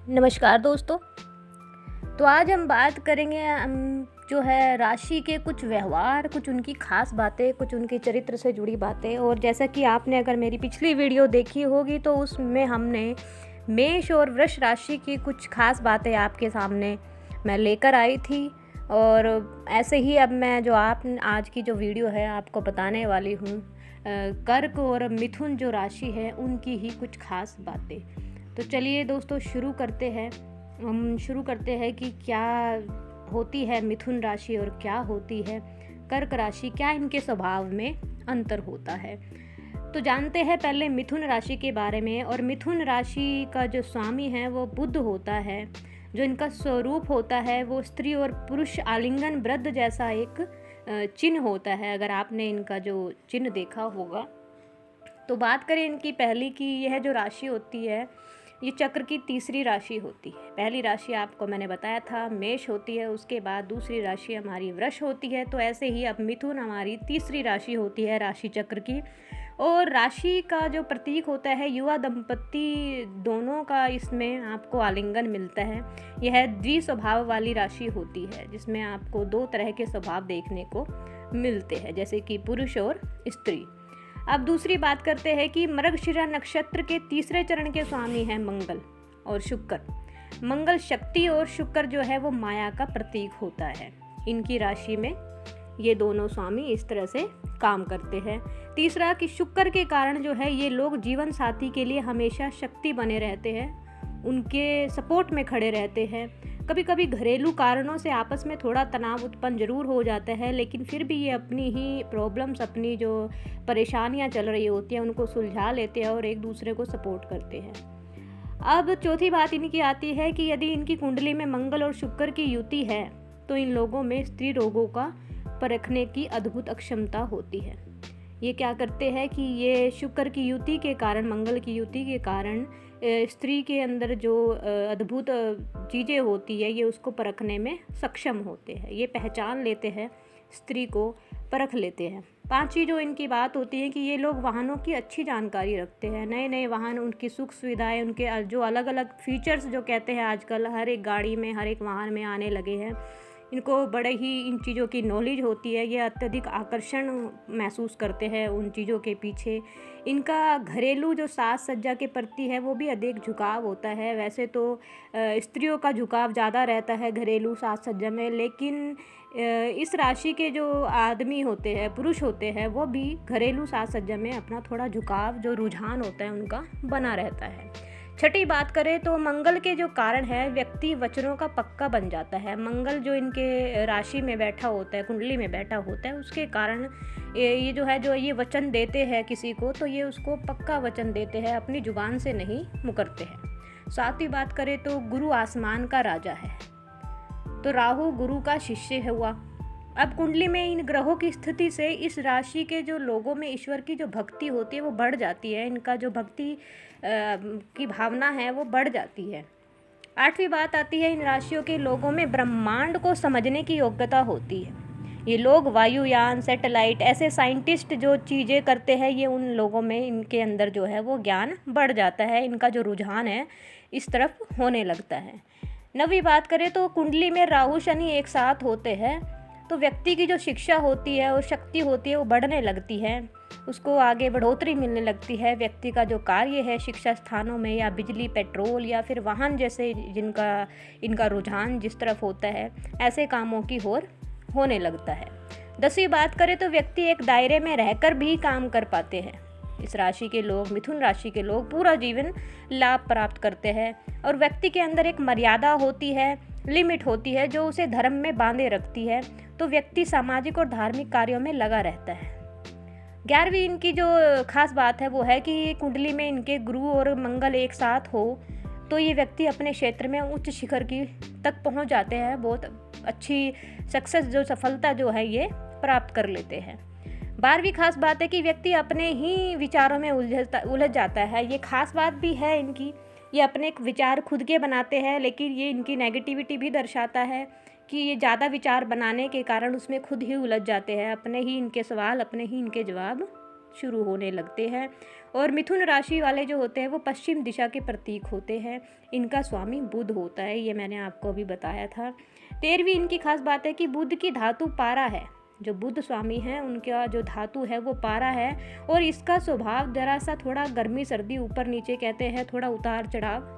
नमस्कार दोस्तों। तो आज हम बात करेंगे जो है राशि के कुछ व्यवहार, कुछ उनकी खास बातें, कुछ उनके चरित्र से जुड़ी बातें। और जैसा कि आपने अगर मेरी पिछली वीडियो देखी होगी तो उसमें हमने मेष और वृष राशि की कुछ खास बातें आपके सामने मैं लेकर आई थी। और ऐसे ही अब मैं जो आज की जो वीडियो है आपको बताने वाली हूँ कर्क और मिथुन जो राशि है उनकी ही कुछ खास बातें। तो चलिए दोस्तों शुरू करते हैं। हम शुरू करते हैं कि क्या होती है मिथुन राशि और क्या होती है कर्क राशि, क्या इनके स्वभाव में अंतर होता है। तो जानते हैं पहले मिथुन राशि के बारे में। और मिथुन राशि का जो स्वामी है वो बुध होता है। जो इनका स्वरूप होता है वो स्त्री और पुरुष आलिंगन वृद्ध जैसा एक चिन्ह होता है, अगर आपने इनका जो चिन्ह देखा होगा। तो बात करें इनकी पहली की, यह जो राशि होती है ये चक्र की तीसरी राशि होती है। पहली राशि आपको मैंने बताया था मेष होती है, उसके बाद दूसरी राशि हमारी वृष होती है। तो ऐसे ही अब मिथुन हमारी तीसरी राशि होती है राशि चक्र की। और राशि का जो प्रतीक होता है युवा दंपति दोनों का इसमें आपको आलिंगन मिलता है। यह द्विस्वभाव वाली राशि होती है जिसमें आपको दो तरह के स्वभाव देखने को मिलते हैं, जैसे कि पुरुष और स्त्री। अब दूसरी बात करते हैं कि मृगशिरा नक्षत्र के तीसरे चरण के स्वामी हैं मंगल और शुक्र। मंगल शक्ति और शुक्र जो है वो माया का प्रतीक होता है। इनकी राशि में ये दोनों स्वामी इस तरह से काम करते हैं। तीसरा कि शुक्र के कारण जो है ये लोग जीवन साथी के लिए हमेशा शक्ति बने रहते हैं, उनके सपोर्ट में खड़े रहते हैं। कभी कभी घरेलू कारणों से आपस में थोड़ा तनाव उत्पन्न जरूर हो जाता है, लेकिन फिर भी ये अपनी ही प्रॉब्लम्स, अपनी जो परेशानियां चल रही होती हैं उनको सुलझा लेते हैं और एक दूसरे को सपोर्ट करते हैं। अब चौथी बात इनकी आती है कि यदि इनकी कुंडली में मंगल और शुक्र की युति है तो इन लोगों में स्त्री रोगों का परखने की अद्भुत अक्षमता होती है। ये क्या करते हैं कि ये शुक्र की युति के कारण, मंगल की युति के कारण स्त्री के अंदर जो अद्भुत चीज़ें होती है ये उसको परखने में सक्षम होते हैं। ये पहचान लेते हैं, स्त्री को परख लेते हैं। पांचवी जो इनकी बात होती है कि ये लोग वाहनों की अच्छी जानकारी रखते हैं। नए नए वाहन, उनकी सुख सुविधाएं, उनके जो अलग अलग फीचर्स जो कहते हैं आजकल हर एक गाड़ी में, हर एक वाहन में आने लगे हैं, इनको बड़े ही इन चीज़ों की नॉलेज होती है। ये अत्यधिक आकर्षण महसूस करते हैं उन चीज़ों के पीछे। इनका घरेलू जो साज सज्जा के प्रति है वो भी अधिक झुकाव होता है। वैसे तो स्त्रियों का झुकाव ज़्यादा रहता है घरेलू साज सज्जा में, लेकिन इस राशि के जो आदमी होते हैं, पुरुष होते हैं, वो भी घरेलू साज सज्जा में अपना थोड़ा झुकाव, जो रुझान होता है उनका बना रहता है। छठी बात करें तो मंगल के जो कारण है व्यक्ति वचनों का पक्का बन जाता है। मंगल जो इनके राशि में बैठा होता है, कुंडली में बैठा होता है, उसके कारण ये जो है, जो ये वचन देते हैं किसी को तो ये उसको पक्का वचन देते हैं, अपनी जुबान से नहीं मुकरते हैं। सातवीं बात करें तो गुरु आसमान का राजा है, तो राहु गुरु का शिष्य हुआ। अब कुंडली में इन ग्रहों की स्थिति से इस राशि के जो लोगों में ईश्वर की जो भक्ति होती है वो बढ़ जाती है। इनका जो भक्ति की भावना है वो बढ़ जाती है। आठवीं बात आती है इन राशियों के लोगों में ब्रह्मांड को समझने की योग्यता होती है। ये लोग वायुयान, सैटेलाइट, ऐसे साइंटिस्ट जो चीज़ें करते हैं, ये उन लोगों में, इनके अंदर जो है वो ज्ञान बढ़ जाता है। इनका जो रुझान है इस तरफ होने लगता है। नवीं बात करें तो कुंडली में राहु शनि एक साथ होते हैं तो व्यक्ति की जो शिक्षा होती है और शक्ति होती है वो बढ़ने लगती है, उसको आगे बढ़ोतरी मिलने लगती है। व्यक्ति का जो कार्य है शिक्षा स्थानों में या बिजली, पेट्रोल या फिर वाहन जैसे जिनका इनका रुझान जिस तरफ होता है, ऐसे कामों की ओर होने लगता है। 10वीं बात करें तो व्यक्ति एक दायरे में रहकर भी काम कर पाते हैं। इस राशि के लोग, मिथुन राशि के लोग पूरा जीवन लाभ प्राप्त करते हैं और व्यक्ति के अंदर एक मर्यादा होती है, लिमिट होती है जो उसे धर्म में बांधे रखती है, तो व्यक्ति सामाजिक और धार्मिक कार्यों में लगा रहता है। 11वीं इनकी जो खास बात है वो है कि कुंडली में इनके गुरु और मंगल एक साथ हो तो ये व्यक्ति अपने क्षेत्र में उच्च शिखर की तक पहुंच जाते हैं, बहुत अच्छी सक्सेस, जो सफलता जो है ये प्राप्त कर लेते हैं। 12वीं खास बात है कि व्यक्ति अपने ही विचारों में उलझ जाता है। ये खास बात भी है इनकी, ये अपने विचार खुद के बनाते हैं, लेकिन ये इनकी नेगेटिविटी भी दर्शाता है कि ये ज़्यादा विचार बनाने के कारण उसमें खुद ही उलझ जाते हैं। अपने ही इनके सवाल, अपने ही इनके जवाब शुरू होने लगते हैं। और मिथुन राशि वाले जो होते हैं वो पश्चिम दिशा के प्रतीक होते हैं। इनका स्वामी बुध होता है, ये मैंने आपको अभी बताया था। 13वीं इनकी खास बात है कि बुध की धातु पारा है। जो बुध स्वामी हैं उनका जो धातु है वो पारा है, और इसका स्वभाव जरा सा थोड़ा गर्मी सर्दी ऊपर नीचे कहते हैं, थोड़ा उतार चढ़ाव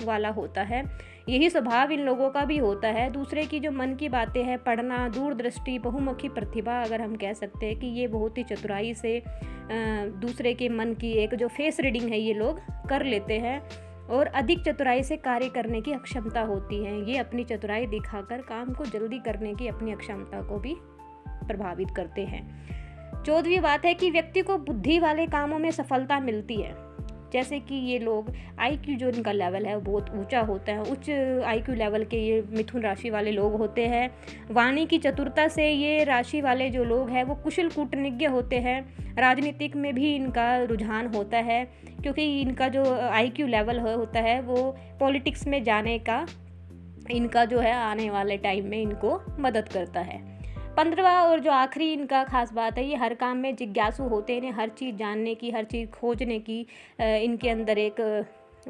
वाला होता है। यही स्वभाव इन लोगों का भी होता है। दूसरे की जो मन की बातें हैं, पढ़ना, दूरदृष्टि, बहुमुखी प्रतिभा, अगर हम कह सकते हैं कि ये बहुत ही चतुराई से दूसरे के मन की एक जो फेस रीडिंग है ये लोग कर लेते हैं, और अधिक चतुराई से कार्य करने की अक्षमता होती है। ये अपनी चतुराई दिखाकर काम को जल्दी करने की अपनी अक्षमता को भी प्रभावित करते हैं। 14वीं बात है कि व्यक्ति को बुद्धि वाले कामों में सफलता मिलती है। जैसे कि ये लोग IQ जो इनका लेवल है वो बहुत ऊंचा होता है। उच्च IQ लेवल के ये मिथुन राशि वाले लोग होते हैं। वाणी की चतुरता से ये राशि वाले जो लोग हैं वो कुशल कूटनीतिज्ञ होते हैं। राजनीतिक में भी इनका रुझान होता है, क्योंकि इनका जो IQ लेवल होता है वो पॉलिटिक्स में जाने का इनका जो है आने वाले टाइम में इनको मदद करता है। 15वां और जो आखिरी इनका खास बात है, ये हर काम में जिज्ञासु होते हैं। इन्हें हर चीज़ जानने की, हर चीज़ खोजने की इनके अंदर एक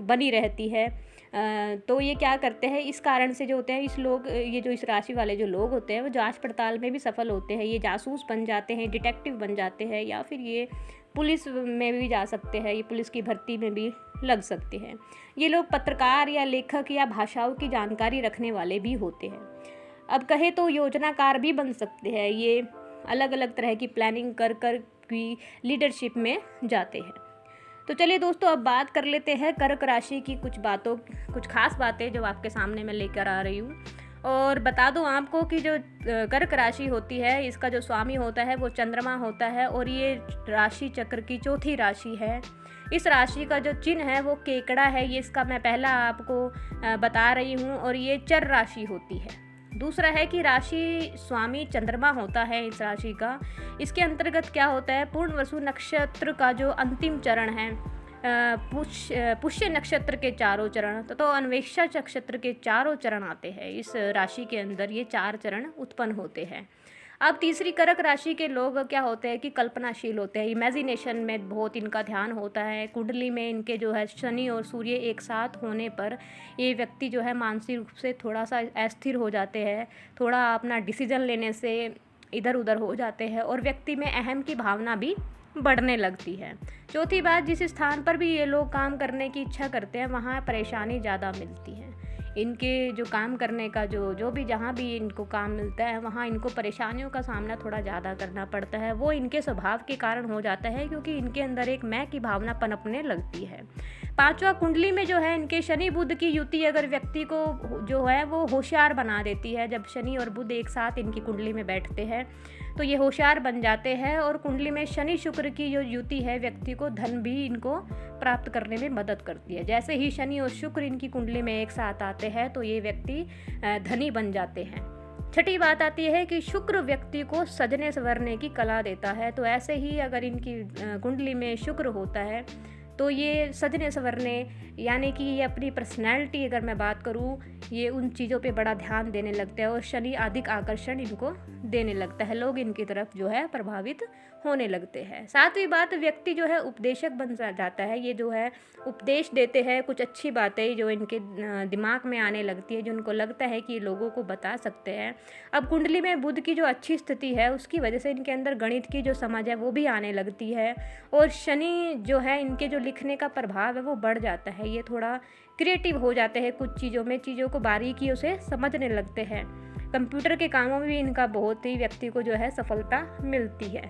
बनी रहती है। तो ये क्या करते हैं, इस कारण से जो होते हैं ये जो इस राशि वाले जो लोग होते हैं वो जांच पड़ताल में भी सफल होते हैं। ये जासूस बन जाते हैं, डिटेक्टिव बन जाते हैं, या फिर ये पुलिस में भी जा सकते हैं, ये पुलिस की भर्ती में भी लग सकते हैं। ये लोग पत्रकार या लेखक या भाषाओं की जानकारी रखने वाले भी होते हैं। अब कहे तो योजनाकार भी बन सकते हैं। ये अलग अलग तरह की प्लानिंग कर की लीडरशिप में जाते हैं। तो चलिए दोस्तों, अब बात कर लेते हैं कर्क राशि की कुछ खास बातें जो आपके सामने मैं लेकर आ रही हूँ। और बता दूं आपको कि जो कर्क राशि होती है, इसका जो स्वामी होता है वो चंद्रमा होता है, और ये राशि चक्र की चौथी राशि है। इस राशि का जो चिन्ह है वो केकड़ा है, ये इसका मैं पहला आपको बता रही हूँ, और ये चर राशि होती है। दूसरा है कि राशि स्वामी चंद्रमा होता है इस राशि का। इसके अंतर्गत क्या होता है, पूर्णवसु नक्षत्र का जो अंतिम चरण है, पुष्य नक्षत्र के चारों चरण तो अन्वेषा नक्षत्र के चारों चरण आते हैं। इस राशि के अंदर ये 4 चरण उत्पन्न होते हैं। अब तीसरी कर्क राशि के लोग क्या होते हैं कि कल्पनाशील होते हैं, इमेजिनेशन में बहुत इनका ध्यान होता है। कुंडली में इनके जो है शनि और सूर्य एक साथ होने पर ये व्यक्ति जो है मानसिक रूप से थोड़ा सा अस्थिर हो जाते हैं, थोड़ा अपना डिसीजन लेने से इधर उधर हो जाते हैं, और व्यक्ति में अहम की भावना भी बढ़ने लगती है। चौथी बात, जिस स्थान पर भी ये लोग काम करने की इच्छा करते हैं वहाँ परेशानी ज़्यादा मिलती है। इनके जो काम करने का जो भी जहाँ भी इनको काम मिलता है वहाँ इनको परेशानियों का सामना थोड़ा ज़्यादा करना पड़ता है। वो इनके स्वभाव के कारण हो जाता है, क्योंकि इनके अंदर एक मैं की भावना पनपने लगती है। 5वां, कुंडली में जो है इनके शनि बुध की युति अगर व्यक्ति को जो है वो होशियार बना देती है। जब शनि और बुध एक साथ इनकी कुंडली में बैठते हैं तो ये होशियार बन जाते हैं, और कुंडली में शनि शुक्र की जो युति है व्यक्ति को धन भी इनको प्राप्त करने में मदद करती है। जैसे ही शनि और शुक्र इनकी कुंडली में एक साथ आते हैं तो ये व्यक्ति धनी बन जाते हैं। छठी बात आती है कि शुक्र व्यक्ति को सजने संवरने की कला देता है। तो ऐसे ही अगर इनकी कुंडली में शुक्र होता है तो ये सजने संवरने, यानी कि ये अपनी पर्सनैलिटी अगर मैं बात करूँ, ये उन चीज़ों पे बड़ा ध्यान देने लगते हैं, और शनि अधिक आकर्षण इनको देने लगता है। लोग इनकी तरफ जो है प्रभावित होने लगते हैं। 7वीं बात, व्यक्ति जो है उपदेशक बन जाता है। ये जो है उपदेश देते हैं, कुछ अच्छी बातें जो इनके दिमाग में आने लगती है, जो उनको लगता है कि ये लोगों को बता सकते हैं। अब कुंडली में बुध की जो अच्छी स्थिति है उसकी वजह से इनके अंदर गणित की जो समझ है वो भी आने लगती है, और शनि जो है इनके जो लिखने का प्रभाव है वो बढ़ जाता है। ये थोड़ा क्रिएटिव हो जाते हैं कुछ चीज़ों में, चीज़ों को बारीकियों से समझने लगते हैं। कंप्यूटर के कामों में भी इनका बहुत ही व्यक्ति को जो है सफलता मिलती है।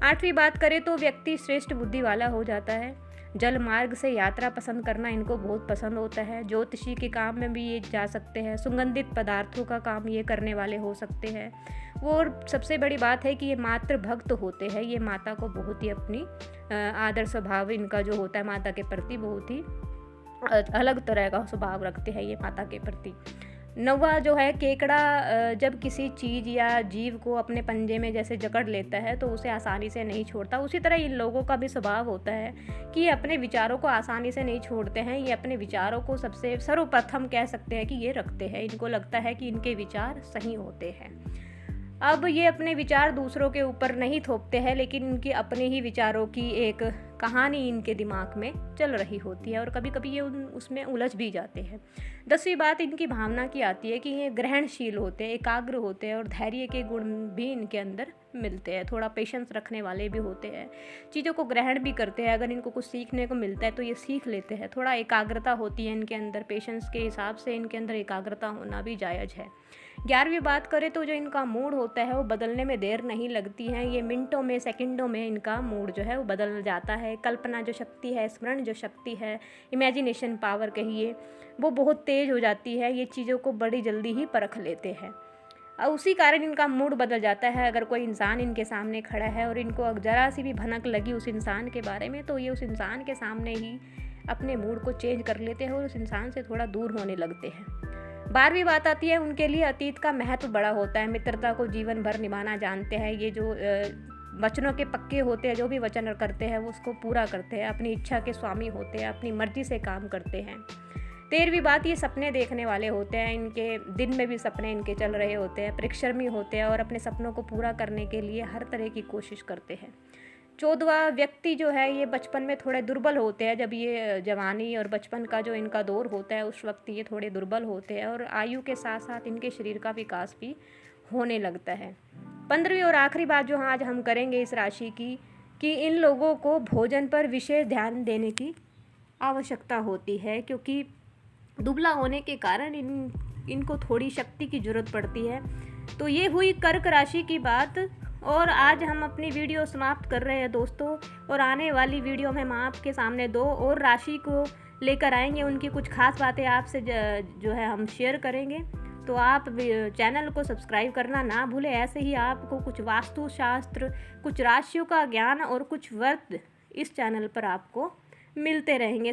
8वीं बात करें तो व्यक्ति श्रेष्ठ बुद्धि वाला हो जाता है। जल मार्ग से यात्रा पसंद करना इनको बहुत पसंद होता है। ज्योतिषी के काम में भी ये जा सकते हैं। सुगंधित पदार्थों का काम ये करने वाले हो सकते हैं। और सबसे बड़ी बात है कि ये मातृ भक्त होते हैं। ये माता को बहुत ही अपनी आदर स्वभाव इनका जो होता है माता के प्रति बहुत ही अलग तरह का स्वभाव रखते हैं ये माता के प्रति। नौवा जो है केकड़ा जब किसी चीज़ या जीव को अपने पंजे में जैसे जकड़ लेता है तो उसे आसानी से नहीं छोड़ता, उसी तरह इन लोगों का भी स्वभाव होता है कि ये अपने विचारों को आसानी से नहीं छोड़ते हैं। ये अपने विचारों को सबसे सर्वप्रथम कह सकते हैं कि ये रखते हैं, इनको लगता है कि इनके विचार सही होते हैं। अब ये अपने विचार दूसरों के ऊपर नहीं थोपते हैं, लेकिन इनके अपने ही विचारों की एक कहानी इनके दिमाग में चल रही होती है और कभी कभी ये उसमें उलझ भी जाते हैं। 10वीं बात इनकी भावना की आती है कि ये ग्रहणशील होते हैं, एकाग्र होते हैं और धैर्य के गुण भी इनके अंदर मिलते हैं। थोड़ा पेशेंस रखने वाले भी होते हैं, चीज़ों को ग्रहण भी करते हैं। अगर इनको कुछ सीखने को मिलता है तो ये सीख लेते हैं। थोड़ा एकाग्रता होती है इनके अंदर, पेशेंस के हिसाब से इनके अंदर एकाग्रता होना भी जायज़ है। 11वीं बात करें तो जो इनका मूड होता है वो बदलने में देर नहीं लगती है। ये मिनटों में, सेकंडों में इनका मूड जो है वो बदल जाता है। कल्पना जो शक्ति है, स्मरण जो शक्ति है, इमेजिनेशन पावर कहिए, वो बहुत तेज़ हो जाती है। ये चीज़ों को बड़ी जल्दी ही परख लेते हैं और उसी कारण इनका मूड बदल जाता है। अगर कोई इंसान इनके सामने खड़ा है और इनको ज़रा सी भी भनक लगी उस इंसान के बारे में तो ये उस इंसान के सामने ही अपने मूड को चेंज कर लेते हैं और उस इंसान से थोड़ा दूर होने लगते हैं। 12वीं बात आती है, उनके लिए अतीत का महत्व बड़ा होता है। मित्रता को जीवन भर निभाना जानते हैं। ये जो वचनों के पक्के होते हैं, जो भी वचन करते हैं वो उसको पूरा करते हैं। अपनी इच्छा के स्वामी होते हैं, अपनी मर्जी से काम करते हैं। 13वीं बात, ये सपने देखने वाले होते हैं। इनके दिन में भी सपने इनके चल रहे होते हैं। परिश्रमी होते हैं और अपने सपनों को पूरा करने के लिए हर तरह की कोशिश करते हैं। 14वां व्यक्ति जो है ये बचपन में थोड़े दुर्बल होते हैं। जब ये जवानी और बचपन का जो इनका दौर होता है उस वक्त ये थोड़े दुर्बल होते हैं और आयु के साथ साथ इनके शरीर का विकास भी होने लगता है। 15वीं और आखिरी बात जो आज हम करेंगे इस राशि की, कि इन लोगों को भोजन पर विशेष ध्यान देने की आवश्यकता होती है, क्योंकि दुबला होने के कारण इनको थोड़ी शक्ति की ज़रूरत पड़ती है। तो ये हुई कर्क राशि की बात और आज हम अपनी वीडियो समाप्त कर रहे हैं दोस्तों। और आने वाली वीडियो में हम आपके सामने 2 और राशि को लेकर आएंगे, उनकी कुछ खास बातें आपसे जो है हम शेयर करेंगे। तो आप चैनल को सब्सक्राइब करना ना भूलें। ऐसे ही आपको कुछ वास्तुशास्त्र, कुछ राशियों का ज्ञान और कुछ व्रत इस चैनल पर आपको मिलते रहेंगे।